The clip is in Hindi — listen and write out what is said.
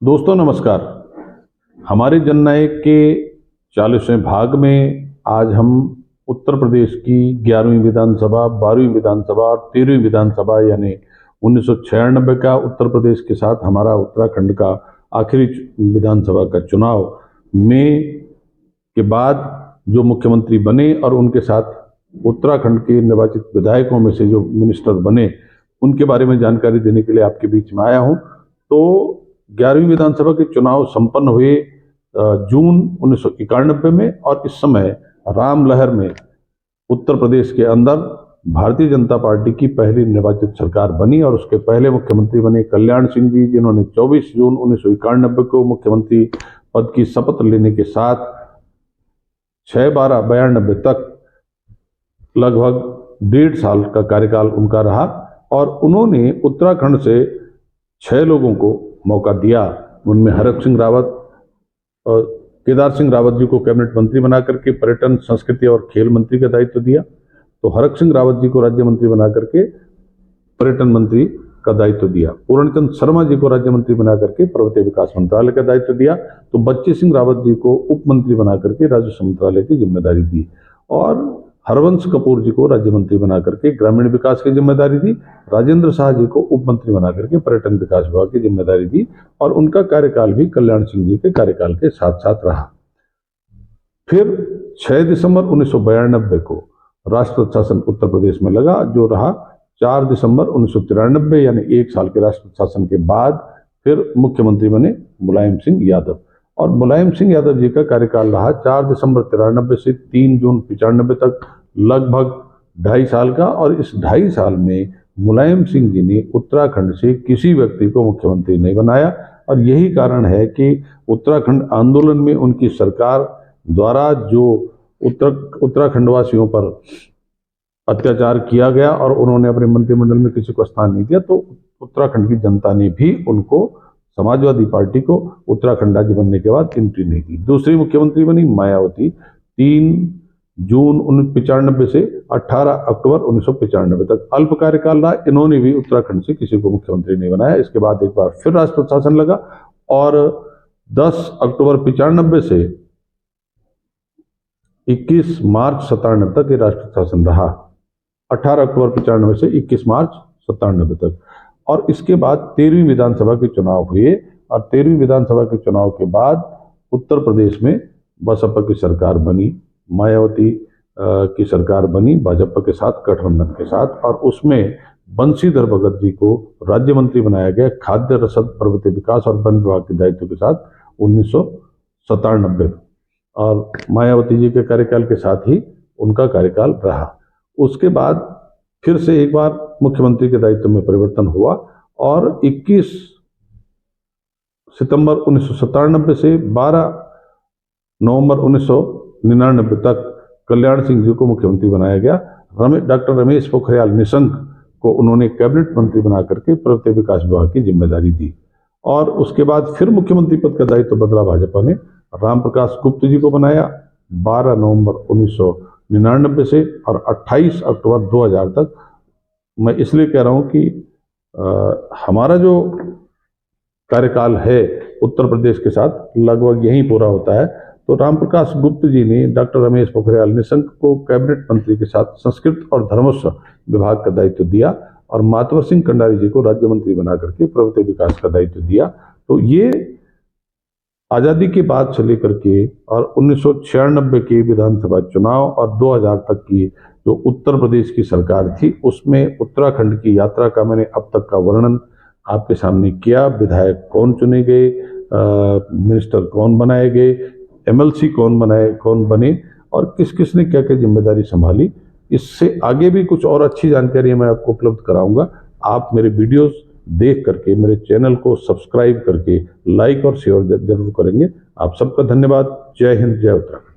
दोस्तों नमस्कार। हमारे जननायक के 40वें भाग में आज हम उत्तर प्रदेश की 11वीं विधानसभा, 12वीं विधानसभा और 13वीं विधानसभा यानी 1996 का उत्तर प्रदेश के साथ हमारा उत्तराखंड का आखिरी विधानसभा का चुनाव में के बाद जो मुख्यमंत्री बने और उनके साथ उत्तराखंड के निर्वाचित विधायकों में से जो मिनिस्टर बने उनके बारे में जानकारी देने के लिए आपके बीच में आया हूं। तो 11वीं विधानसभा के चुनाव संपन्न हुए जून 1991 में और इस समय राम लहर में उत्तर प्रदेश के अंदर भारतीय जनता पार्टी की पहली निर्वाचित सरकार बनी और उसके पहले मुख्यमंत्री बने कल्याण सिंह जी, जिन्होंने 24 जून 1991 को मुख्यमंत्री पद की शपथ लेने के साथ 6/12/92 तक लगभग 1.5 साल का कार्यकाल उनका रहा और उन्होंने उत्तराखंड से 6 लोगों को मौका दिया। उनमें हरक सिंह रावत और केदार सिंह रावत जी को कैबिनेट मंत्री बना करके पर्यटन, संस्कृति और खेल मंत्री का दायित्व दिया। तो हरक सिंह रावत जी को राज्य मंत्री बना करके पर्यटन मंत्री का दायित्व दिया। पूर्णचंद शर्मा जी को राज्य मंत्री बना करके पर्वतीय विकास मंत्रालय का दायित्व दिया। तो बच्ची सिंह रावत जी को उप मंत्री बना करके राजस्व मंत्रालय की जिम्मेदारी दी और हरवंश कपूर जी को राज्य मंत्री बना करके ग्रामीण विकास की जिम्मेदारी दी। राजेंद्र शाह जी को उप मंत्री बना करके पर्यटन विकास विभाग की जिम्मेदारी दी और उनका कार्यकाल भी कल्याण सिंह जी के कार्यकाल के साथ साथ रहा। फिर 6 दिसंबर 1992 को राष्ट्रपति शासन उत्तर प्रदेश में लगा, जो रहा 4 दिसंबर 1993 यानी 1 साल के राष्ट्रपति शासन के बाद फिर मुख्यमंत्री बने मुलायम सिंह यादव और मुलायम सिंह यादव जी का कार्यकाल रहा 4 दिसंबर 93 से 3 जून 95 तक, लगभग 2.5 साल का। और इस 2.5 साल में मुलायम सिंह जी ने उत्तराखंड से किसी व्यक्ति को मुख्यमंत्री नहीं बनाया और यही कारण है कि उत्तराखंड आंदोलन में उनकी सरकार द्वारा जो उत्तराखंड वासियों पर अत्याचार किया गया और उन्होंने अपने मंत्रिमंडल में किसी को स्थान नहीं दिया, तो उत्तराखंड की जनता ने भी उनको, समाजवादी पार्टी को, उत्तराखंड राज्य बनने के बाद एंट्री नहीं दी। दूसरी मुख्यमंत्री बनी मायावती 3 जून 1995 से 18 अक्टूबर 1995 तक, अल्प कार्यकाल रहा। इन्होंने भी उत्तराखंड से किसी को मुख्यमंत्री नहीं बनाया। इसके बाद एक बार फिर राष्ट्रपति शासन लगा और 10 अक्टूबर 95 से 21 मार्च 97 तक ये राष्ट्रपति शासन रहा। 18 अक्टूबर 95 से 21 मार्च 97 तक। और इसके बाद 13वीं विधानसभा के चुनाव हुए और 13वीं विधानसभा के चुनाव के बाद उत्तर प्रदेश में बसपा की सरकार बनी, मायावती की सरकार बनी भाजपा के साथ, गठबंधन के साथ, और उसमें बंशीधर भगत जी को राज्य मंत्री बनाया गया खाद्य, रसद, पर्वतीय विकास और वन विभाग के दायित्व के साथ 1997। और मायावती जी के कार्यकाल के साथ ही उनका कार्यकाल रहा। उसके बाद फिर से एक बार मुख्यमंत्री के दायित्व में परिवर्तन हुआ और 21 सितंबर 1997 से 12 नवंबर 1999 तक कल्याण सिंह जी को मुख्यमंत्री बनाया गया। डॉक्टर रमेश पोखरियाल निशंक को उन्होंने कैबिनेट मंत्री बना करके पर्वतीय विकास विभाग की जिम्मेदारी दी और उसके बाद फिर मुख्यमंत्री पद का दायित्व बदला भाजपा ने। राम प्रकाश गुप्त जी को बनाया 12 नवंबर 1999 से और 28 अक्टूबर 2000 तक। मैं इसलिए कह रहा हूं कि हमारा जो कार्यकाल है उत्तर प्रदेश के साथ लगभग यहीं पूरा होता है। तो राम प्रकाश गुप्त जी ने डॉक्टर रमेश पोखरियाल निशंक को कैबिनेट मंत्री के साथ संस्कृत और धर्मस्व विभाग का दायित्व दिया और मातवर सिंह कंडारी जी को राज्य मंत्री बना करके पर्वतीय विकास का दायित्व दिया। तो ये आज़ादी के बाद से लेकर के और 1996 के विधानसभा चुनाव और 2000 तक की जो उत्तर प्रदेश की सरकार थी, उसमें उत्तराखंड की यात्रा का मैंने अब तक का वर्णन आपके सामने किया। विधायक कौन चुने गए, मिनिस्टर कौन बनाए गए, एमएलसी कौन बने और किस किस ने क्या क्या जिम्मेदारी संभाली। इससे आगे भी कुछ और अच्छी जानकारी मैं आपको उपलब्ध कराऊंगा। आप मेरे वीडियोस देख करके मेरे चैनल को सब्सक्राइब करके लाइक और शेयर जरूर करेंगे। आप सबका धन्यवाद। जय हिंद, जय उत्तराखंड।